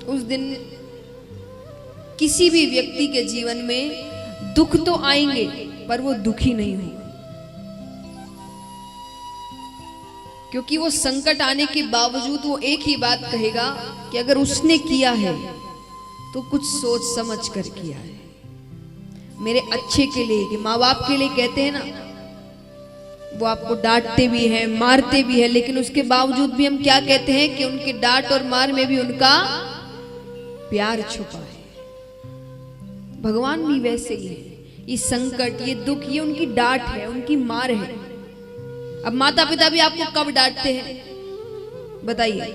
उस दिन किसी भी व्यक्ति के जीवन में दुख तो आएंगे पर वो दुखी नहीं होगा, क्योंकि वो संकट आने के बावजूद वो एक ही बात कहेगा कि अगर उसने किया है तो कुछ सोच समझ कर किया है, मेरे अच्छे के लिए, कि माँ बाप के लिए कहते हैं ना, वो आपको डांटते भी हैं, मारते भी हैं, लेकिन उसके बावजूद भी हम क्या कहते हैं कि उनके डांट और मार में भी उनका प्यार छुपा है। भगवान भी वैसे ही है। ये संकट, ये दुख, ये उनकी डांट है, उनकी मार है। अब माता पिता भी आपको कब डांटते हैं बताइए?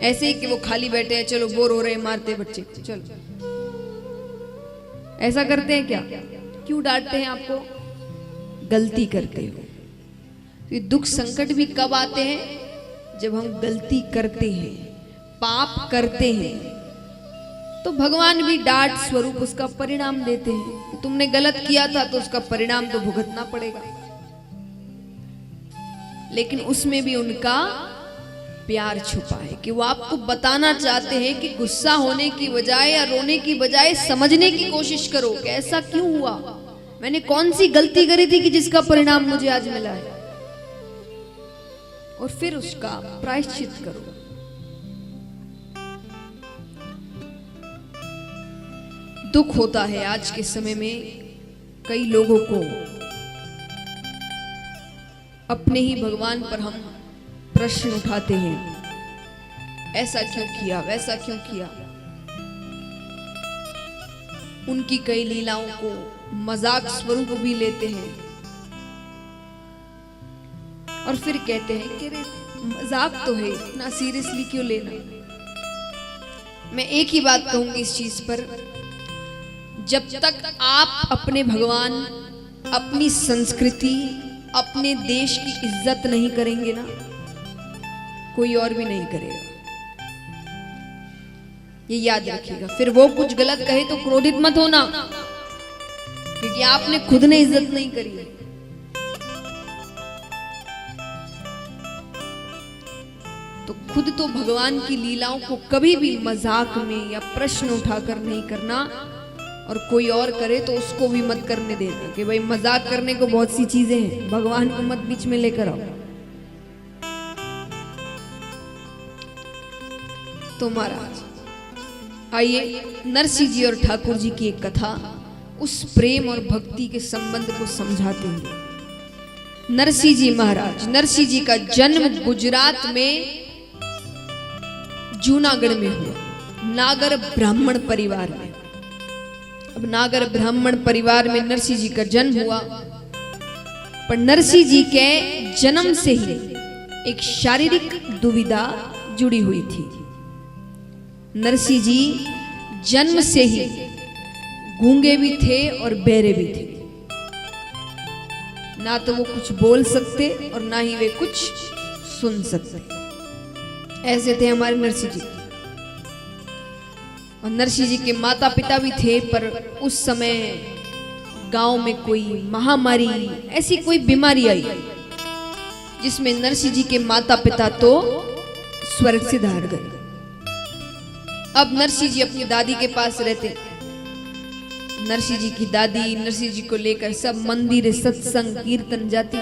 ऐसे ही कि वो खाली बैठे हैं, चलो बोर हो रहे हैं, मारते बच्चे को, चलो। ऐसा करते हैं क्या? क्यों डांटते हैं आपको? गलती करते हो। तो दुख संकट भी कब आते हैं? जब हम गलती करते हैं, पाप करते हैं, तो भगवान भी डांट स्वरूप उसका परिणाम देते हैं। तुमने गलत किया था तो उसका परिणाम तो भुगतना पड़ेगा, लेकिन उसमें भी उनका प्यार छुपा है कि वो आपको बताना चाहते हैं कि गुस्सा होने की बजाय या रोने की बजाय समझने की कोशिश करो कि ऐसा क्यों हुआ, मैंने कौन सी गलती करी थी कि जिसका परिणाम मुझे आज मिला है, और फिर उसका प्रायश्चित करो। दुख होता है आज के समय में कई लोगों को, अपने ही भगवान पर हम प्रश्न उठाते हैं, ऐसा क्यों किया, वैसा क्यों किया। उनकी कई लीलाओं को मजाक स्वरूप भी लेते हैं और फिर कहते हैं कि मजाक तो है, इतना सीरियसली क्यों लेना। मैं एक ही बात कहूंगी इस चीज पर, जब तक आप अपने भगवान, अपनी संस्कृति, अपने देश की इज्जत नहीं करेंगे ना, कोई और भी नहीं करेगा। ये याद रखिएगा। फिर वो कुछ गलत कहे तो क्रोधित मत होना, क्योंकि आपने खुद ने इज्जत नहीं करी है। तो खुद तो भगवान की लीलाओं को कभी भी मजाक में या प्रश्न उठाकर नहीं करना, और कोई और करे तो उसको भी मत करने देना कि भाई मजाक करने को बहुत सी चीजें हैं, भगवान को मत बीच में लेकर आओ। तो महाराज आइए नरसिंह जी और ठाकुर जी की एक कथा उस प्रेम और भक्ति के संबंध को समझाते हैं। नरसिंह जी महाराज, नरसिंह जी का जन्म गुजरात में जूनागढ़ में हुआ, नागर ब्राह्मण परिवार में। अब नागर ब्राह्मण परिवार में नरसिंह जी का जन्म हुआ, पर नरसिंह जी के जन्म से ही एक शारीरिक दुविधा जुड़ी हुई थी। नरसिंह जी जन्म से ही गूंगे भी थे और बहरे भी थे, ना तो वो कुछ बोल सकते और ना ही वे कुछ सुन सकते, ऐसे थे हमारे नरसिंह जी। और नरसिंह जी के माता पिता भी थे, पर उस समय गांव में कोई महामारी, ऐसी कोई बीमारी आई जिसमें नरसिंह जी के माता पिता तो स्वर्ग से धार गए। अब नरसिंह जी अपनी दादी के पास रहते। नरसिंह जी की दादी नरसिंह जी को लेकर सब मंदिर, सत्संग, कीर्तन जाती।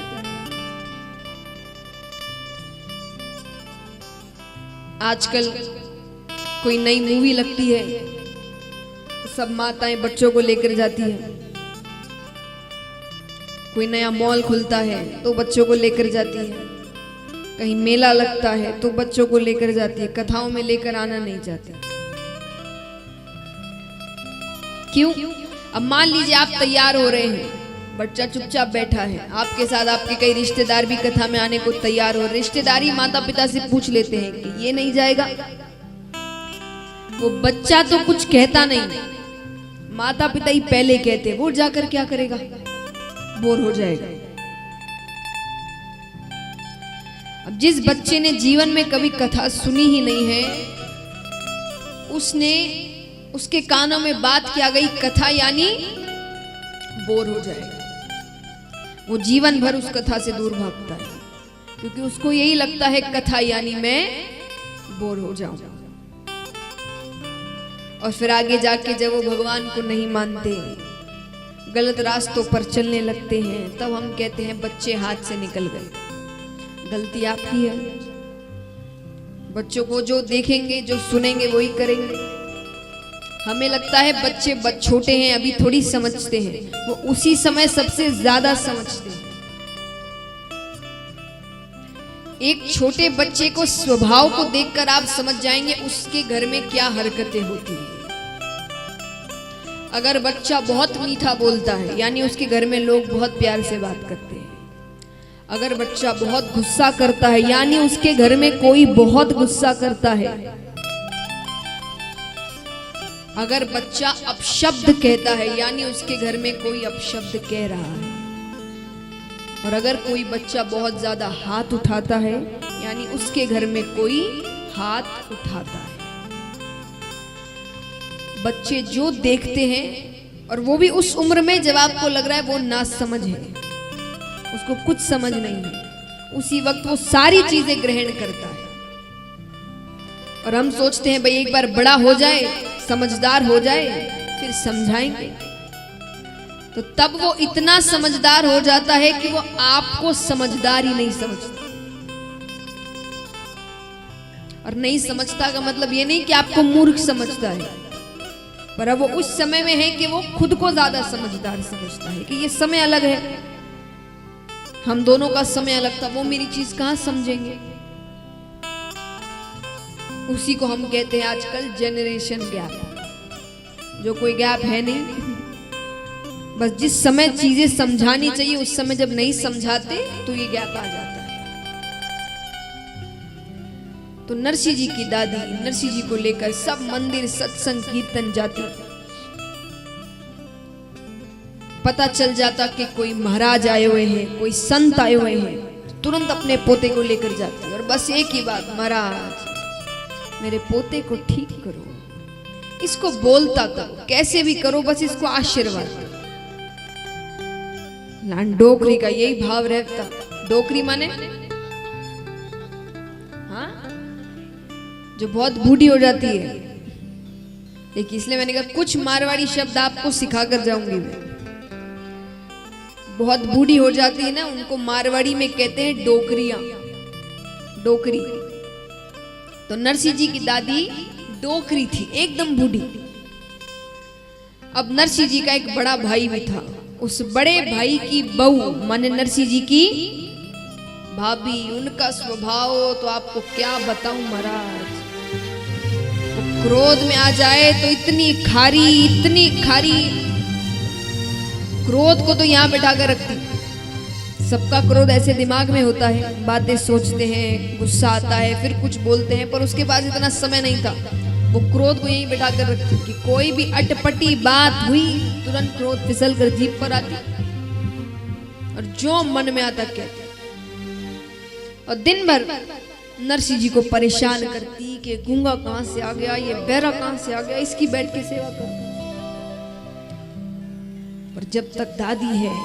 आजकल कोई नई मूवी लगती है, सब माताएं बच्चों को लेकर जाती है। कोई नया मॉल खुलता है तो बच्चों को लेकर जाती है। कहीं मेला लगता है तो बच्चों को लेकर जाती है, कथाओं में लेकर आना नहीं चाहती। क्यों? अब मान लीजिए आप तैयार हो रहे हैं, बच्चा चुपचाप बैठा है, आपके साथ आपके कई रिश्तेदार भी कथा में आने को तैयार हो। रिश्तेदारी माता पिता से पूछ लेते हैं कि ये नहीं जाएगा। वो बच्चा तो कुछ कहता नहीं, माता पिता ही पहले कहते, वो जाकर क्या करेगा, बोर हो जाएगा। अब जिस बच्चे ने जीवन में कभी कथा सुनी ही नहीं है, उसके कानों में बात क्या गई कथा, यानी बोर हो जाएगा। वो जीवन भर उस कथा से दूर भागता है, क्योंकि उसको यही लगता है कथा यानी मैं बोर हो जाऊं। और फिर आगे जाके जब वो भगवान को नहीं मानते, गलत रास्तों पर चलने लगते हैं, तब हम कहते हैं बच्चे हाथ से निकल गए। गलती आपकी है। बच्चों को जो देखेंगे, जो सुनेंगे, वही करेंगे। हमें लगता है बच्चे छोटे हैं, अभी थोड़ी समझते हैं, वो उसी समय सबसे ज्यादा समझते हैं। एक छोटे बच्चे को स्वभाव को देखकर आप समझ जाएंगे उसके घर में क्या हरकतें होती हैं। अगर बच्चा बहुत मीठा बोलता है, यानी उसके घर में लोग बहुत प्यार से बात करते हैं। अगर बच्चा बहुत गुस्सा करता है, यानी उसके घर में कोई बहुत गुस्सा करता है। अगर बच्चा अपशब्द कहता है, यानी उसके घर में कोई अपशब्द कह रहा है। और अगर कोई बच्चा बहुत ज्यादा हाथ उठाता है, यानी उसके घर में कोई हाथ उठाता है। बच्चे जो देखते हैं, और वो भी उस उम्र में जब आपको लग रहा है वो नासमझ है, उसको कुछ समझ नहीं है, उसी वक्त वो सारी चीजें ग्रहण करता है। और हम सोचते हैं भाई एक बार बड़ा हो जाए, समझदार हो जाए, फिर समझाएंगे। तो तब वो इतना समझदार हो जाता है कि वो आपको समझदार ही नहीं समझता। और नहीं समझता का मतलब ये नहीं कि आपको मूर्ख समझता है, पर अब वो उस समय में है कि वो खुद को ज्यादा समझदार समझता है कि ये समय अलग है, हम दोनों का समय अलग था, वो मेरी चीज कहां समझेंगे। उसी को हम कहते हैं आजकल जेनरेशन गैप। जो कोई गैप है नहीं, बस जिस समय चीजें समझानी चाहिए उस समय जब नहीं समझाते तो ये गैप आ जाता है। तो नरसिंह जी की दादी नरसिंह जी को लेकर सब मंदिर सत्संग कीर्तन जाती। पता चल जाता कि कोई महाराज आए हुए हैं, कोई संत आए हुए हैं, तुरंत अपने पोते को लेकर जाती और बस एक ही बात, महाराज मेरे पोते को ठीक करो, इसको बोलता करो, कैसे भी करो, बस इसको आशीर्वाद दो। डोकरी का यही भाव रहता। डोकरी माने हाँ, जो बहुत बूढ़ी हो जाती है। देखिए इसलिए मैंने कहा कुछ मारवाड़ी शब्द आपको सिखाकर जाऊंगी मैं। बहुत बूढ़ी हो जाती है ना, उनको मारवाड़ी में कहते हैं डोकरियां, डोकरी। तो नरसिंह जी की दादी डोकरी थी, एकदम बूढ़ी। अब नरसिंह जी का एक बड़ा भाई भी था। उस बड़े भाई की बहू माने नरसिंह जी की भाभी, उनका स्वभाव तो आपको क्या बताऊं महाराज। वो क्रोध में आ जाए तो इतनी खारी, इतनी खारी, क्रोध को तो यहां बैठा कर रखती। सबका क्रोध ऐसे दिमाग में होता है, बातें सोचते हैं, गुस्सा आता है, फिर कुछ बोलते हैं, पर उसके पास इतना समय नहीं था। वो क्रोध को यहीं बैठा कर रखती कि कोई भी अटपटी बात हुई तुरंत क्रोध फिसल कर जीभ पर आती और जो मन में आता कहती। और दिन भर नरसिंह जी को परेशान करती कि गूंगा कहां से आ गया, ये बहरा कहां से आ गया, इसकी बैठ के सेवा कर। और जब तक दादी है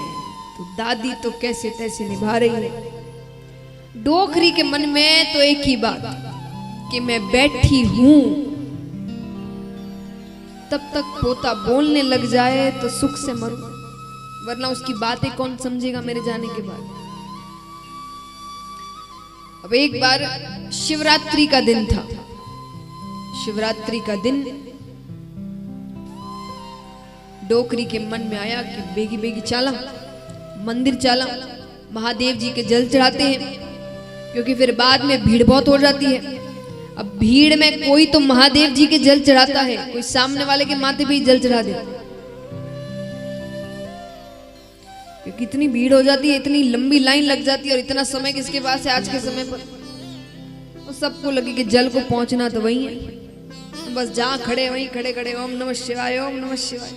तो दादी तो कैसे तैसे निभा रही है। डोकरी के मन में तो एक ही बात कि मैं बैठी हूं, तब तक पोता बोलने लग जाए तो सुख से मरूं, वरना उसकी बातें कौन समझेगा मेरे जाने के बाद। अब एक बार शिवरात्रि का दिन था। शिवरात्रि का दिन डोकरी के मन में आया कि बेगी बेगी चाला मंदिर चाला, महादेव जी के जल चढ़ाते हैं, क्योंकि फिर बाद में भीड़ बहुत हो जाती है। अब भीड़ में कोई तो महादेव जी के जल चढ़ाता है, कोई सामने वाले के माथे पे ही जल चढ़ा दे, क्योंकि इतनी भीड़ हो जाती है, इतनी लंबी लाइन लग जाती है। और इतना समय किसके पास है आज के समय पर? और सबको लगे कि जल को पहुंचना तो वही है, तो बस जहां खड़े वहीं खड़े खड़े ओम नमः शिवाय, ओम नमः शिवाय।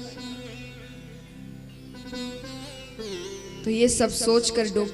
तो ये सब सोचकर डोकी